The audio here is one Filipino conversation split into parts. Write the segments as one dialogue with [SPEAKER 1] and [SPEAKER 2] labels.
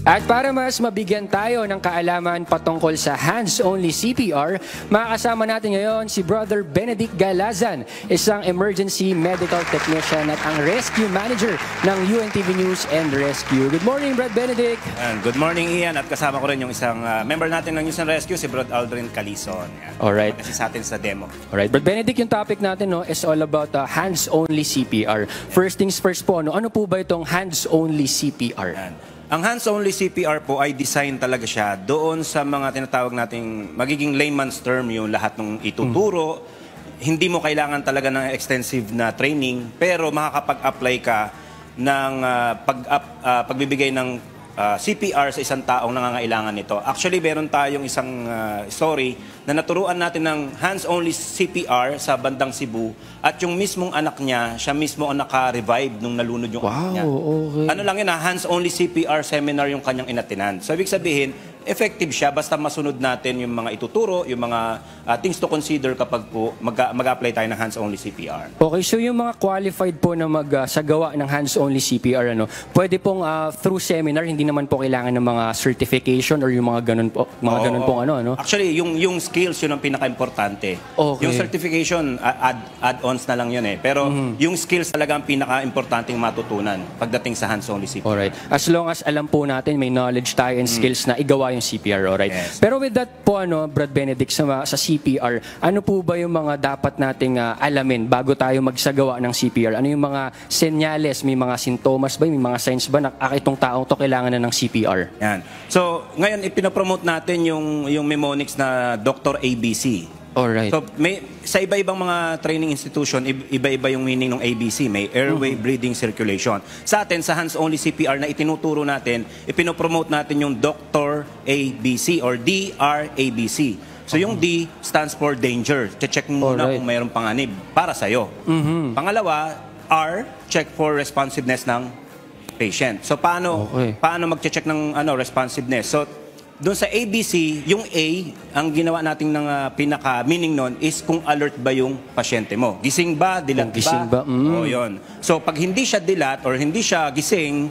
[SPEAKER 1] At para mas mabigyan tayo ng kaalaman patungkol sa hands-only CPR, makakasama natin ngayon si Brother Benedict Galazan, isang emergency medical technician at ang rescue manager ng UNTV News and Rescue. Good morning, Brad Benedict.
[SPEAKER 2] And good morning, Ian. At kasama ko rin yung isang member natin ng News and Rescue, si Brad Aldrin Calison.
[SPEAKER 1] Alright.
[SPEAKER 2] Kasi sa atin sa demo.
[SPEAKER 1] Alright, Brad Benedict, yung topic natin is all about hands-only CPR. First things first po, ano po ba itong hands-only CPR?
[SPEAKER 2] Ang hands-only CPR po ay design talaga siya doon sa mga tinatawag nating magiging layman's term, yung lahat ng ituturo. Hindi mo kailangan talaga ng extensive na training, pero makakapag-apply ka ng pagbibigay ng CPR sa isang taong nangangailangan nito. Actually, meron tayong isang story na naturuan natin ng hands-only CPR sa bandang Cebu at yung mismong anak niya, siya mismo ang naka-revive nung nalunod yung anak niya.
[SPEAKER 1] Okay.
[SPEAKER 2] Ano lang yun, hands-only CPR seminar yung kanyang inatinan. So, ibig sabihin, effective siya basta masunod natin yung mga ituturo, yung mga things to consider kapag po mag-apply tayo ng hands-only CPR.
[SPEAKER 1] Okay, so yung mga qualified po na magsagawa ng hands-only CPR, pwede pong through seminar, hindi naman po kailangan ng mga certification or yung mga ganun po, ganun pong ano?
[SPEAKER 2] Actually, yung skills, yun ang pinaka-importante.
[SPEAKER 1] Okay.
[SPEAKER 2] Yung certification, add-ons na lang yun eh. Pero yung skills talaga ang pinaka-importanting matutunan pagdating sa hands-only CPR.
[SPEAKER 1] Alright. As long as alam po natin, may knowledge tayo and skills na igawa yung CPR, alright?
[SPEAKER 2] Yes.
[SPEAKER 1] Pero with that po, Brad Benedict, sa CPR, ano po ba yung mga dapat nating alamin bago tayo magsagawa ng CPR? Ano yung mga senyales, may mga sintomas ba, may mga signs ba na itong taong to kailangan na ng CPR?
[SPEAKER 2] Yan. So, ngayon, ipinopromote natin yung mnemonics na Dr. ABC.
[SPEAKER 1] Alright.
[SPEAKER 2] So, sa iba-ibang mga training institution, iba-iba yung meaning ng ABC. May airway, breathing, circulation. Sa atin, sa hands-only CPR na itinuturo natin, ipinopromote natin yung Dr. ABC or DRABC. So, yung D stands for danger. Check mo muna kung mayroong panganib para sa'yo. Pangalawa, R, check for responsiveness ng patient. So, paano mag-check ng responsiveness? So, doon sa ABC, yung A, ang ginawa natin ng pinaka-meaning nun is kung alert ba yung pasyente mo. Gising ba? Dilat ba? O yun. So, pag hindi siya dilat or hindi siya gising,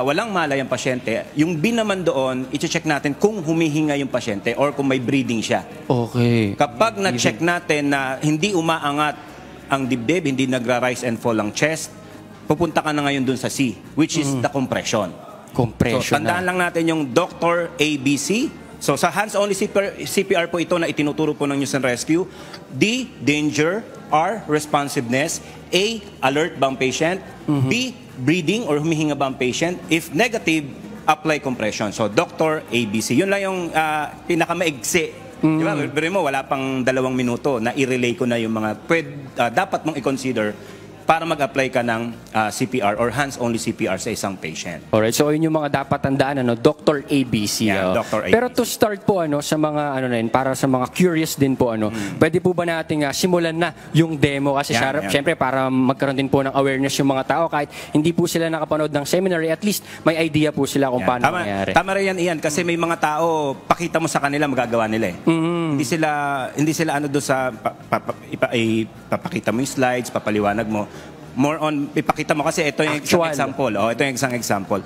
[SPEAKER 2] walang malay ang pasyente, yung B naman doon, i-check natin kung humihinga yung pasyente or kung may breathing siya.
[SPEAKER 1] Okay.
[SPEAKER 2] Kapag na-check natin na hindi umaangat ang dibdib, hindi nagra-rise and fall ang chest, pupunta ka na ngayon doon sa C, which is the compression. So, tandaan lang natin yung Dr. ABC. So, sa hands-only CPR po ito na itinuturo po ng News and Rescue. D, danger. R, responsiveness. A, alert ba ang patient? B, breathing or humihinga ba ang patient? If negative, apply compression. So, Dr. ABC. Yun lang yung pinakamaigsi. Di ba? Pero mo, wala pang 2 minuto na i-relay ko na yung mga dapat mong i-consider para mag-apply ka ng CPR or hands-only CPR sa isang patient.
[SPEAKER 1] Alright, so yun yung mga dapat tandaan, Dr. ABC.
[SPEAKER 2] Yeah, Dr. ABC.
[SPEAKER 1] Pero to start po, sa mga, para sa mga curious din po, pwede po ba nating simulan na yung demo? Kasi syempre, para magkaroon din po ng awareness yung mga tao, kahit hindi po sila nakapanood ng seminary, at least may idea po sila kung paano nangyari.
[SPEAKER 2] Tama rin yan, Ian, kasi may mga tao, pakita mo sa kanila, magagawa nila eh. Hindi sila doon sa papakita mo yung slides, papaliwanag mo. More on, ipakita mo kasi ito yung isang example. Ito yung isang example.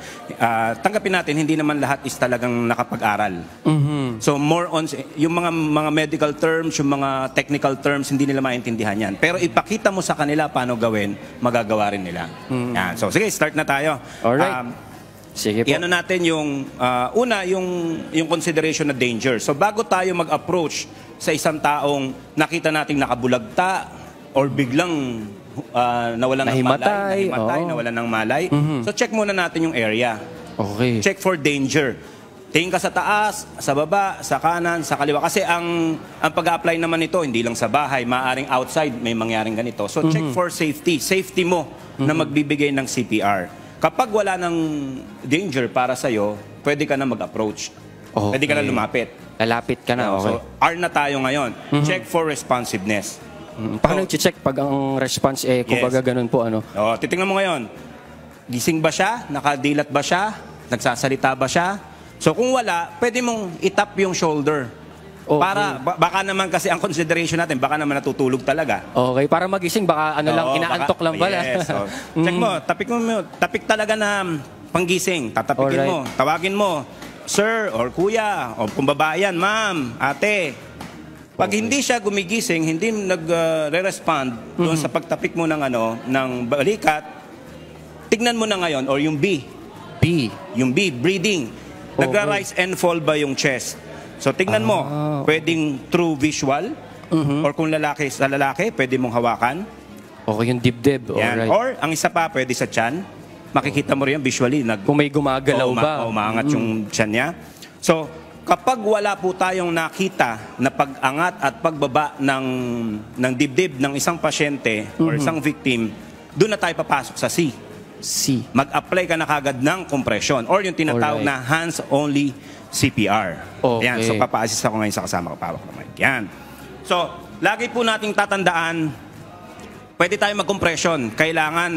[SPEAKER 2] Tanggapin natin, hindi naman lahat is talagang nakapag-aral. So more on, yung mga medical terms, yung mga technical terms, hindi nila maintindihan yan. Pero ipakita mo sa kanila paano gawin, magagawa rin nila. Yan. So sige, start na tayo.
[SPEAKER 1] Alright. Sige po.
[SPEAKER 2] Iano natin yung, una, yung consideration na danger. So bago tayo mag-approach sa isang taong nakita nating nakabulagta or biglang nawalan ng malay, nawalan ng malay. So check muna natin yung area.
[SPEAKER 1] Okay.
[SPEAKER 2] Check for danger. Tingin ka sa taas, sa baba, sa kanan, sa kaliwa. Kasi ang pag-apply naman nito, hindi lang sa bahay, maaaring outside may mangyaring ganito. So check for safety. Safety mo na magbibigay ng CPR. Kapag wala ng danger para sa'yo, pwede ka na mag-approach. Pwede ka na lumapit.
[SPEAKER 1] Lalapit ka na, okay.
[SPEAKER 2] So R na tayo ngayon. Check for responsiveness.
[SPEAKER 1] Paano i-check pag ang response kumbaga ganun po,
[SPEAKER 2] titingnan mo ngayon. Gising ba siya? Nakadilat ba siya? Nagsasalita ba siya? So kung wala, pwede mong itap yung shoulder. Para, baka naman kasi ang consideration natin, baka naman natutulog talaga.
[SPEAKER 1] Okay, para magising, baka lang, inaantok lang pala.
[SPEAKER 2] Yes. Check mo, tapik talaga na panggising. Tatapikin
[SPEAKER 1] Alright.
[SPEAKER 2] mo, tawagin mo, sir or kuya, o kung babae yan, ma'am, ate. Pag hindi siya gumigising, hindi nagre-respond doon sa pagtapik mo ng balikat, tignan mo na ngayon, or yung B.
[SPEAKER 1] B.
[SPEAKER 2] Yung B, breathing. Nagra-rise and fall ba yung chest? So tignan mo, pwedeng through visual, or kung lalaki sa lalaki, pwede mong hawakan.
[SPEAKER 1] Okay, yung dibdib.
[SPEAKER 2] Yan.
[SPEAKER 1] Alright.
[SPEAKER 2] Or ang isa pa, pwede sa tiyan. Makikita mo rin yan visually.
[SPEAKER 1] Kung may gumagalaw ba?
[SPEAKER 2] Umaangat yung tiyan niya. So, kapag wala po tayong nakita na pag-angat at pagbaba ng dibdib ng isang pasyente or isang victim, doon na tayo papasok sa C.
[SPEAKER 1] C.
[SPEAKER 2] Mag-apply ka na kagad ng compression or yung tinatawag na hands-only CPR.
[SPEAKER 1] Okay.
[SPEAKER 2] Yan. So, papa-assist ako ngayon sa kasama ko. Pawak naman. Yan. So, lagi po nating tatandaan, pwede tayo mag-compression. Kailangan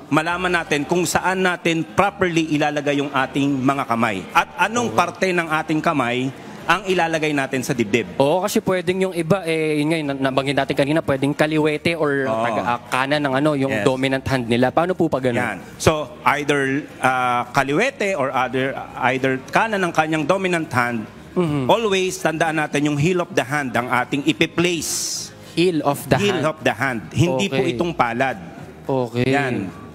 [SPEAKER 2] malaman natin kung saan natin properly ilalagay yung ating mga kamay. At anong parte ng ating kamay ang ilalagay natin sa dibdib.
[SPEAKER 1] Oo, kasi pwedeng yung iba, yun nga, nabanggit natin kanina, pwedeng kaliwete or kanan ng yung dominant hand nila. Paano po pa ganun?
[SPEAKER 2] Yan. So, either kaliwete or either kanan ng kanyang dominant hand, always tandaan natin yung heel of the hand ang ating ipi-place.
[SPEAKER 1] Heel of the
[SPEAKER 2] Heel
[SPEAKER 1] hand.
[SPEAKER 2] of the hand. Hindi po itong palad.
[SPEAKER 1] Okay.
[SPEAKER 2] Yan.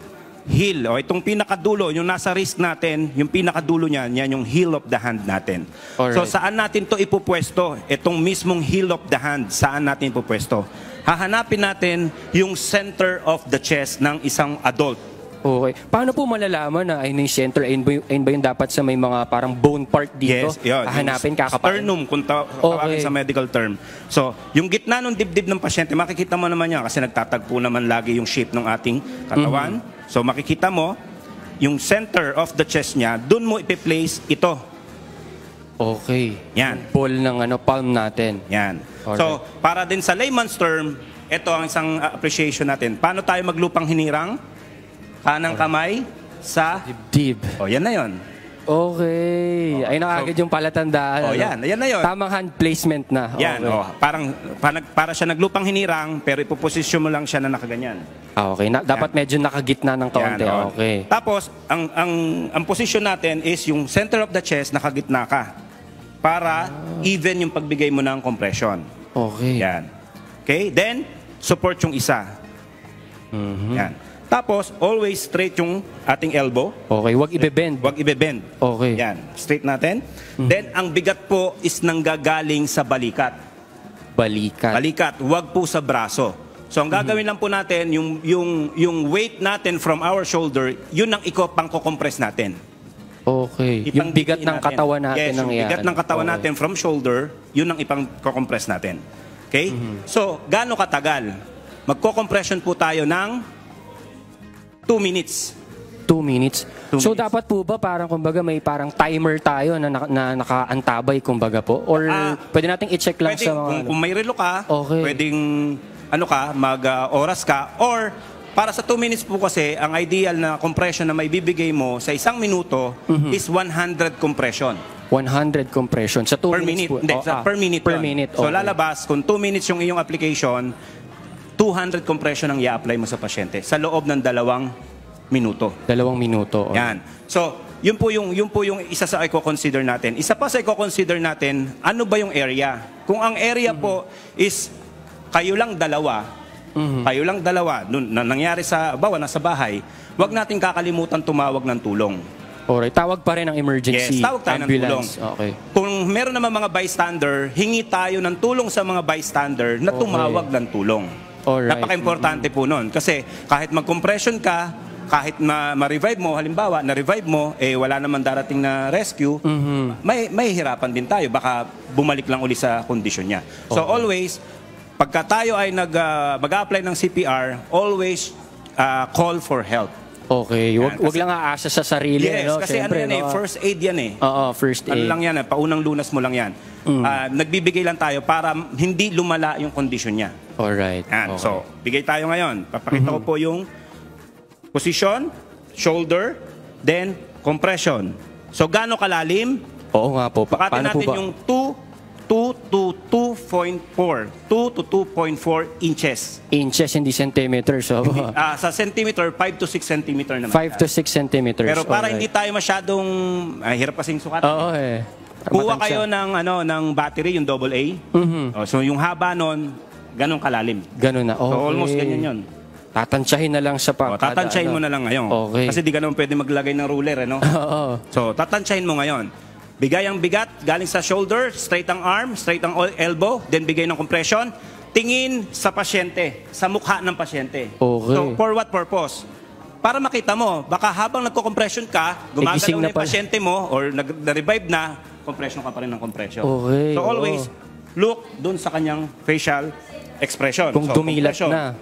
[SPEAKER 2] Heel, o itong pinakadulo, yung nasa wrist natin, yung pinakadulo niyan, yan yung heel of the hand natin.
[SPEAKER 1] Alright.
[SPEAKER 2] So saan natin to ipupwesto? Itong mismong heel of the hand, saan natin ipupwesto? Hahanapin natin yung center of the chest ng isang adult.
[SPEAKER 1] Okay. Paano po malalaman na ayun yung center, ayun ba yung dapat sa may mga parang bone part dito?
[SPEAKER 2] Yes, yun.
[SPEAKER 1] Hahanapin,
[SPEAKER 2] Yung
[SPEAKER 1] kakapain?
[SPEAKER 2] sternum, kung tawagin sa medical term. So, yung gitna ng dibdib ng pasyente, makikita mo naman yan kasi nagtatagpo naman lagi yung shape ng ating katawan. So, makikita mo, yung center of the chest niya, dun mo ipi-place ito.
[SPEAKER 1] Okay.
[SPEAKER 2] Yan.
[SPEAKER 1] Ball ng palm natin.
[SPEAKER 2] Yan.
[SPEAKER 1] Alright.
[SPEAKER 2] So, para din sa layman's term, ito ang isang appreciation natin. Paano tayo maglupang hinirang? Kanang kamay sa...
[SPEAKER 1] Dib.
[SPEAKER 2] O, yan na yon.
[SPEAKER 1] Okay. Ay nakagad yung palatandaan.
[SPEAKER 2] O, yan. Yan na yon.
[SPEAKER 1] Tamang hand placement na.
[SPEAKER 2] Yan.
[SPEAKER 1] Okay.
[SPEAKER 2] O, para siya naglupang hinirang, pero ipoposisyon mo lang siya na nakaganyan.
[SPEAKER 1] Okay. Dapat medyo nakagitna ng kaunti.
[SPEAKER 2] Yan, o.
[SPEAKER 1] Okay.
[SPEAKER 2] Tapos, ang position natin is yung center of the chest, nakagitna ka. Para even yung pagbigay mo ng compression.
[SPEAKER 1] Okay.
[SPEAKER 2] Yan. Okay? Then, support yung isa. Yan. Tapos, always straight yung ating elbow.
[SPEAKER 1] Okay. Huwag ibe-bend.
[SPEAKER 2] Huwag ibe-bend.
[SPEAKER 1] Okay.
[SPEAKER 2] Yan. Straight natin. Then, ang bigat po is nanggagaling sa balikat.
[SPEAKER 1] Balikat.
[SPEAKER 2] Balikat. Huwag po sa braso. So, ang gagawin lang po natin, yung weight natin from our shoulder, yun ang pang-compress natin.
[SPEAKER 1] Okay. Yung bigat ng katawan natin.
[SPEAKER 2] Yes, yung bigat ng katawan natin from shoulder, yun ang ipang-compress natin. Okay? So, gaano katagal? Magko-compression po tayo ng 2 minutes.
[SPEAKER 1] 2 minutes.
[SPEAKER 2] 2
[SPEAKER 1] So
[SPEAKER 2] minutes.
[SPEAKER 1] dapat po ba parang kumbaga may parang timer tayo na nakaantabay kumbaga po? Or pwede nating i-check lang
[SPEAKER 2] Pwede,
[SPEAKER 1] sa mga...
[SPEAKER 2] kung may relo ka,
[SPEAKER 1] Okay.
[SPEAKER 2] pwedeng mag-oras ka, or para sa 2 minutes po kasi, ang ideal na compression na may bibigay mo sa 1 minuto is 100 compression.
[SPEAKER 1] 100 compression. Sa 2
[SPEAKER 2] Per
[SPEAKER 1] minutes
[SPEAKER 2] minute.
[SPEAKER 1] po?
[SPEAKER 2] Hindi, per minute.
[SPEAKER 1] Per
[SPEAKER 2] yun.
[SPEAKER 1] minute.
[SPEAKER 2] So
[SPEAKER 1] Okay.
[SPEAKER 2] lalabas, kung 2 minutes yung iyong application, 200 compression ang i-apply mo sa pasyente sa loob ng 2 minuto.
[SPEAKER 1] 2 minuto.
[SPEAKER 2] Yan. So, yun po yung isa sa i-consider natin. Isa pa sa i-consider natin, ano ba yung area? Kung ang area po is kayo lang dalawa, nangyari sa nasa bahay, wag nating kakalimutan tumawag ng tulong.
[SPEAKER 1] Alright. Tawag pa rin ang emergency.
[SPEAKER 2] Yes, tawag tayo ng tulong.
[SPEAKER 1] ambulance. Okay.
[SPEAKER 2] Kung meron naman mga bystander, hingi tayo ng tulong sa mga bystander na tumawag ng tulong.
[SPEAKER 1] Alright.
[SPEAKER 2] Napaka-importante po nun. Kasi kahit mag-compression ka, kahit ma-revive mo, halimbawa, na-revive mo, wala naman darating na rescue, may hirapan din tayo. Baka bumalik lang uli sa kondisyon niya. So always, pagka tayo ay mag-apply ng CPR, always call for help.
[SPEAKER 1] Okay. Wag lang aasa sa sarili.
[SPEAKER 2] Yes,
[SPEAKER 1] no?
[SPEAKER 2] kasi
[SPEAKER 1] Siyempre,
[SPEAKER 2] ano yan first aid yan
[SPEAKER 1] Oo, first aid.
[SPEAKER 2] Ano lang yan, paunang lunas mo lang yan. Nagbibigay lang tayo para hindi lumala yung kondisyon niya.
[SPEAKER 1] Alright.
[SPEAKER 2] Yan.
[SPEAKER 1] Okay.
[SPEAKER 2] So, bigay tayo ngayon. Papakita ko po yung position, shoulder, then compression. So, gaano kalalim?
[SPEAKER 1] Oo nga po.
[SPEAKER 2] Pakatin
[SPEAKER 1] Paano po
[SPEAKER 2] natin
[SPEAKER 1] ba?
[SPEAKER 2] yung 2, 2, 2, 2, 2 to 2.4 inches.
[SPEAKER 1] Inches, hindi centimeters. So,
[SPEAKER 2] Sa centimeter, 5 to 6 centimeter naman.
[SPEAKER 1] 5 to 6 centimeters.
[SPEAKER 2] Pero para
[SPEAKER 1] Alright.
[SPEAKER 2] hindi tayo masyadong hirap kasing sukat.
[SPEAKER 1] Oo eh.
[SPEAKER 2] Kuha
[SPEAKER 1] Matansya.
[SPEAKER 2] kayo ng battery, yung AA. So yung haba nun, ganun kalalim.
[SPEAKER 1] Ganun na. Okay.
[SPEAKER 2] So almost ganyan yun.
[SPEAKER 1] Tatansyahin na lang sa
[SPEAKER 2] Tatansyahin mo na lang ngayon.
[SPEAKER 1] Okay.
[SPEAKER 2] Kasi di ka naman pwede maglagay ng ruler,
[SPEAKER 1] Oo.
[SPEAKER 2] So tatansyahin mo ngayon. Bigay ang bigat, galing sa shoulder, straight ang arm, straight ang elbow, then bigay ng compression. Tingin sa pasyente, sa mukha ng pasyente.
[SPEAKER 1] Okay.
[SPEAKER 2] So for what purpose? Para makita mo, baka habang nagko-compression ka,
[SPEAKER 1] Gising
[SPEAKER 2] gumagalaw
[SPEAKER 1] na
[SPEAKER 2] na yung
[SPEAKER 1] pala.
[SPEAKER 2] pasyente mo or na-revive na, compression ka pa rin ng compression.
[SPEAKER 1] Okay,
[SPEAKER 2] So always, look dun sa kanyang facial expression.
[SPEAKER 1] Kung
[SPEAKER 2] So,
[SPEAKER 1] dumilat
[SPEAKER 2] compression.
[SPEAKER 1] na.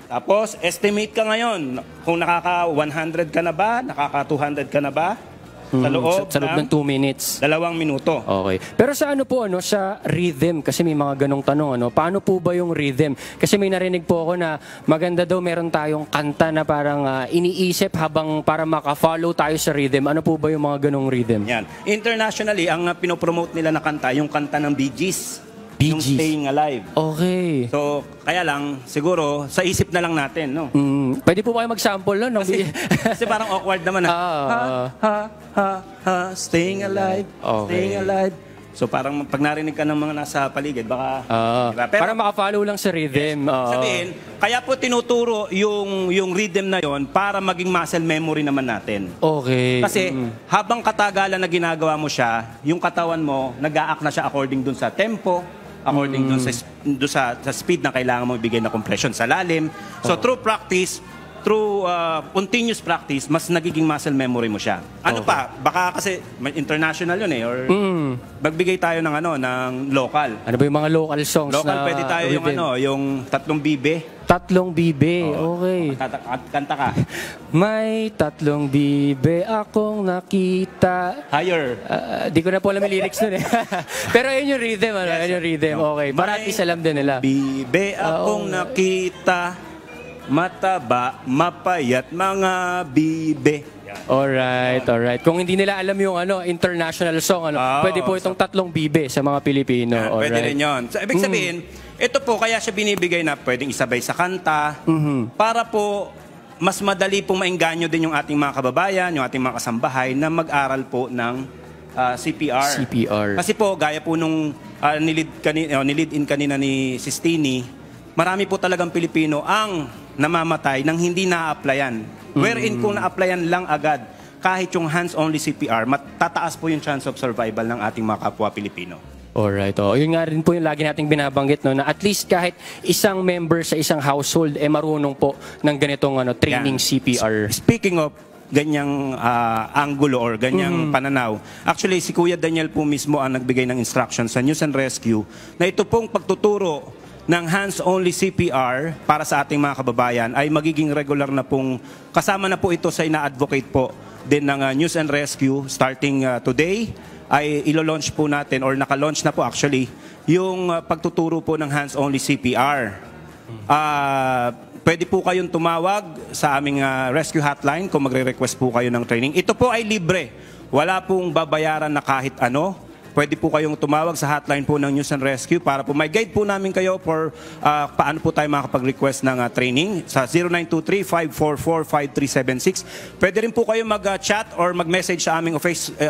[SPEAKER 2] Tapos, estimate ka ngayon kung nakaka-100 ka na ba, nakaka-200 ka na ba, sa loob
[SPEAKER 1] Sa loob ng 2 minutes.
[SPEAKER 2] 2 minuto.
[SPEAKER 1] Okay. Pero sa ano po, sa rhythm, kasi may mga ganong tanong, paano po ba yung rhythm? Kasi may narinig po ako na maganda daw meron tayong kanta na parang iniisip habang para maka-follow tayo sa rhythm. Ano po ba yung mga ganong rhythm?
[SPEAKER 2] Yan. Internationally, ang pinopromote nila na kanta, yung kanta ng Bee Gees.
[SPEAKER 1] Bee
[SPEAKER 2] Yung
[SPEAKER 1] Gees.
[SPEAKER 2] Staying Alive.
[SPEAKER 1] Okay.
[SPEAKER 2] So, kaya lang, siguro, sa isip na lang natin, no?
[SPEAKER 1] Pwede po kayo mag-sample, no?
[SPEAKER 2] Kasi parang awkward naman, staying alive,
[SPEAKER 1] Okay.
[SPEAKER 2] staying alive. So, parang pag narinig ka ng mga nasa paligid, baka... diba? Pero,
[SPEAKER 1] para maka-follow lang sa rhythm.
[SPEAKER 2] sabihin, kaya po tinuturo yung rhythm na yon para maging muscle memory naman natin.
[SPEAKER 1] Okay.
[SPEAKER 2] Kasi habang katagalan na ginagawa mo siya, yung katawan mo, nag-a-act na siya according dun sa tempo, according dun sa speed na kailangan mo ibigay na compression sa lalim. So through practice, through continuous practice, mas nagiging muscle memory mo siya. Ano pa? Baka kasi international yun or magbigay tayo ng local.
[SPEAKER 1] Ano ba yung mga local songs
[SPEAKER 2] Local,
[SPEAKER 1] na
[SPEAKER 2] pwede tayo
[SPEAKER 1] rhythm?
[SPEAKER 2] yung Tatlong Bibe.
[SPEAKER 1] Tatlong bibe, okay.
[SPEAKER 2] Kanta ka.
[SPEAKER 1] May tatlong bibe akong nakita.
[SPEAKER 2] Higher.
[SPEAKER 1] Di ko na po alam yung lyrics nun eh. Pero yun yung rhythm, ano? Yun yung rhythm, okay. Para at least alam din nila.
[SPEAKER 2] Bibe akong nakita, mataba, mapayat mga bibe.
[SPEAKER 1] Alright. Kung hindi nila alam yung international song, pwede po itong tatlong bibe sa mga Pilipino.
[SPEAKER 2] Pwede
[SPEAKER 1] Alright.
[SPEAKER 2] rin yun. So, ibig sabihin, ito po, kaya siya binibigay na pwedeng isabay sa kanta para po mas madali pong maengganyo din yung ating mga kababayan, yung ating mga kasambahay na mag-aral po ng CPR.
[SPEAKER 1] CPR.
[SPEAKER 2] Kasi po, gaya po nung nilid in kanina ni Sistini, marami po talagang Pilipino ang namamatay nang hindi na-applyan. Wherein kung na-applyan lang agad, kahit yung hands-only CPR, matataas po yung chance of survival ng ating mga kapwa Pilipino.
[SPEAKER 1] Alright. Yun nga rin po yung lagi nating binabanggit, no, na at least kahit isang member sa isang household marunong po ng ganitong training
[SPEAKER 2] Yan.
[SPEAKER 1] CPR.
[SPEAKER 2] Speaking of ganyang angulo or ganyang pananaw, actually si Kuya Daniel po mismo ang nagbigay ng instructions sa News and Rescue na ito pong pagtuturo ng hands-only CPR para sa ating mga kababayan ay magiging regular na pong, kasama na po ito sa ina-advocate po din ng News and Rescue starting today ay ilo-launch po natin or naka-launch na po actually yung pagtuturo po ng hands-only CPR. Pwede po kayong tumawag sa aming rescue hotline kung magre-request po kayo ng training. Ito po ay libre. Wala pong babayaran na kahit ano. Pwede po kayong tumawag sa hotline po ng News and Rescue para po may guide po namin kayo for paano po tayo makapag-request ng training sa 0923-544-5376. Pwede rin po kayo mag-chat or mag-message sa aming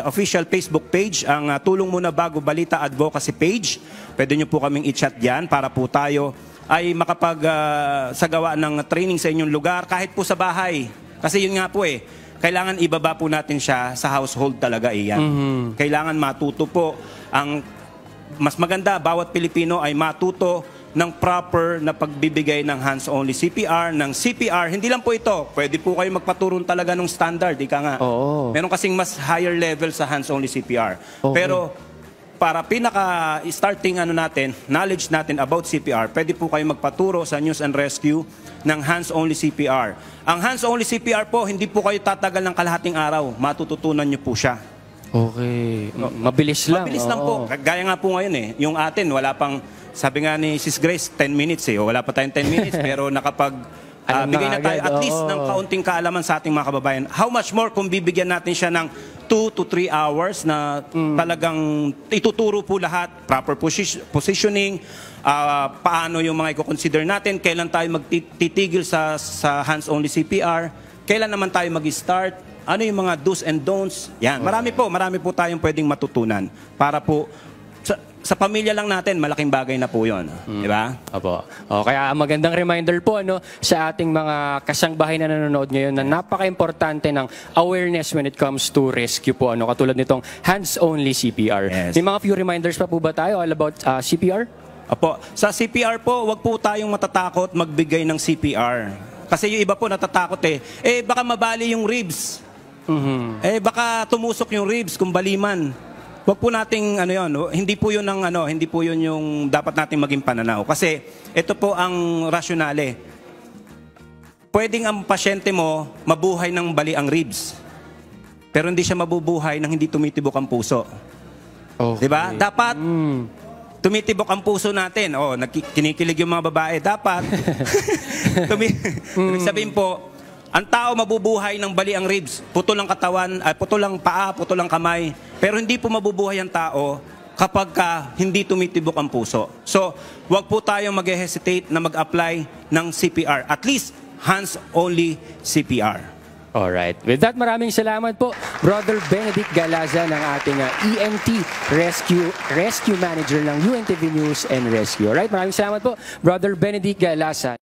[SPEAKER 2] official Facebook page, ang Tulong Muna Bago Balita Advocacy page. Pwede nyo po kaming i-chat dyan para po tayo ay sagawa ng training sa inyong lugar kahit po sa bahay. Kasi yun nga po kailangan ibaba po natin siya sa household talaga iyan. Kailangan matuto po. Ang mas maganda, bawat Pilipino ay matuto ng proper na pagbibigay ng hands-only CPR, ng CPR. Hindi lang po ito. Pwede po kayo magpaturon talaga ng standard. Ika nga. Meron kasing mas higher level sa hands-only CPR. Pero para pinaka-starting knowledge natin about CPR, pwede po kayo magpaturo sa News and Rescue ng hands-only CPR. Ang hands-only CPR po, hindi po kayo tatagal ng kalahating araw. Matututunan niyo po siya.
[SPEAKER 1] Okay. Mabilis lang.
[SPEAKER 2] Mabilis lang po. Gaya nga po ngayon Yung atin, wala pang, sabi nga ni Sis Grace, 10 minutes Wala pa tayong 10 minutes, pero bigay na tayo at least ng kaunting kaalaman sa ating mga kababayan. How much more kung bibigyan natin siya ng 2 to 3 hours na talagang ituturo po lahat, proper positioning, paano yung mga i-consider natin, kailan tayo magtitigil sa hands-only CPR, kailan naman tayo mag-start, ano yung mga do's and don'ts. Yan, marami po tayong pwedeng matutunan para po sa pamilya lang natin, malaking bagay na po yun. Di ba?
[SPEAKER 1] Opo. Kaya magandang reminder po sa ating mga kasangbahay na nanonood ngayon na napaka-importante ng awareness when it comes to rescue po. Katulad nitong hands-only CPR.
[SPEAKER 2] Yes.
[SPEAKER 1] May mga few reminders pa po ba tayo all about CPR?
[SPEAKER 2] Opo. Sa CPR po, wag po tayong matatakot magbigay ng CPR. Kasi yung iba po natatakot baka mabali yung ribs. Baka tumusok yung ribs kung baliman. Wag po nating hindi po 'yun yung dapat nating maging pananaw kasi ito po ang rasyonale. Pwedeng ang pasyente mo mabuhay ng bali ang ribs. Pero hindi siya mabubuhay nang hindi tumitibok ang puso.
[SPEAKER 1] Okay.
[SPEAKER 2] 'Di ba? Dapat tumitibok ang puso natin. Kinikilig yung mga babae. Dapat ibig sabihin po, ang tao mabubuhay ng bali ang ribs, putol ang katawan, putol ang paa, putol ang kamay. Pero hindi po mabubuhay ang tao kapag hindi tumitibok ang puso. So, wag po tayong mag-hesitate na mag-apply ng CPR. At least, hands-only CPR.
[SPEAKER 1] Alright. With that, maraming salamat po, Brother Benedict Galazan, ng ating EMT Rescue Manager ng UNTV News and Rescue. Alright, maraming salamat po, Brother Benedict Galazan.